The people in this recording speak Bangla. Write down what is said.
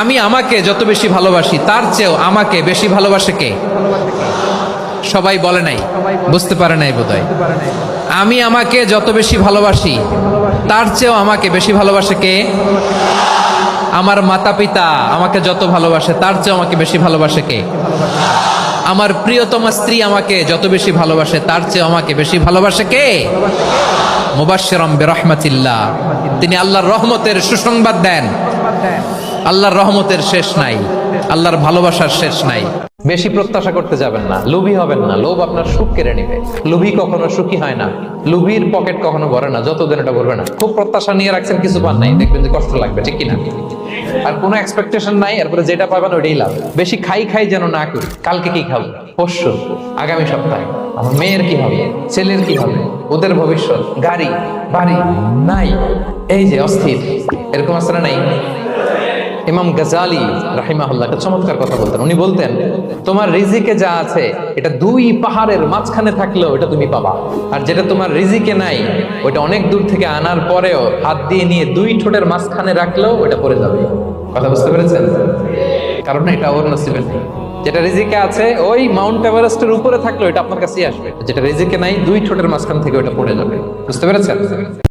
আমি আমাকে যত বেশি ভালোবাসি তার চেয়েও আমাকে বেশি ভালোবাসে কে? সবাই বলে নাই, বুঝতে পারে নাই বোধহয়। আমি আমাকে যত বেশি ভালোবাসি তার চেয়েও আমাকে বেশি ভালোবাসে কে? আমার মাতা পিতা আমাকে যত ভালোবাসে তার চেয়েও আমাকে বেশি ভালোবাসে কে? আমার প্রিয়তমা স্ত্রী আমাকে যত বেশি ভালোবাসে তার চেয়েও আমাকে বেশি ভালোবাসে কে? মুবাশশিরাম বিরহমাতিল্লাহ, তিনি আল্লাহর রহমতের সুসংবাদ দেন। আল্লাহর রহমতের শেষ নাই, আল্লাহর ভালোবাসার শেষ নাই। বেশি প্রত্যাশা করতে যাবেন না, লোভী হবেন না। লোভ আপনার সুখ কেড়ে নেবে। লোভী কখনো সুখী হয় না, লোভীর পকেট কখনো ভরে না যতদিন এটা ভরবে না। খুব প্রত্যাশা নিয়ে রাখছেন, কিছু পান নাই, দেখবেন যে কষ্ট লাগবে, ঠিক কিনা? আর কোনো এক্সপেকটেশন নাই, এরপরে যেটা পাবেন ওইটাই লাভ। বেশি খাই খাই যেন না করি, কালকে কি খাবো, পরশু, আগামী সপ্তাহে আমার মেয়ের কি হবে, ছেলের কি হবে, ওদের ভবিষ্যৎ, গাড়ি বাড়ি নাই, এই যে অস্থির, এরকম আসলে নাই। ইমাম গাজালি রাহিমাহুল্লাহ একটা চমৎকার কথা বলতেন। উনি বলতেন, তোমার রিজিকে যা আছে এটা দুই পাহাড়ের মাঝখানে থাকলেও এটা তুমি পাবা, আর যেটা তোমার রিজিকে নাই ওটা অনেক দূর থেকে আনার পরেও হাত দিয়ে নিয়ে দুই ঠোঁটের মাঝখানে রাখলেও ওটা পড়ে যাবে। কথা বুঝতে পেরেছেন? কারণ এটা ওর নসিবে নেই। যেটা রিজিকে আছে ওই মাউন্ট এভারেস্টের উপরে থাকলেও এটা আপনার কাছেই আসবে, যেটা রিজিকে নাই দুই ঠোঁটের মাঝখান থেকে ওটা পড়ে যাবে। বুঝতে পেরেছেন?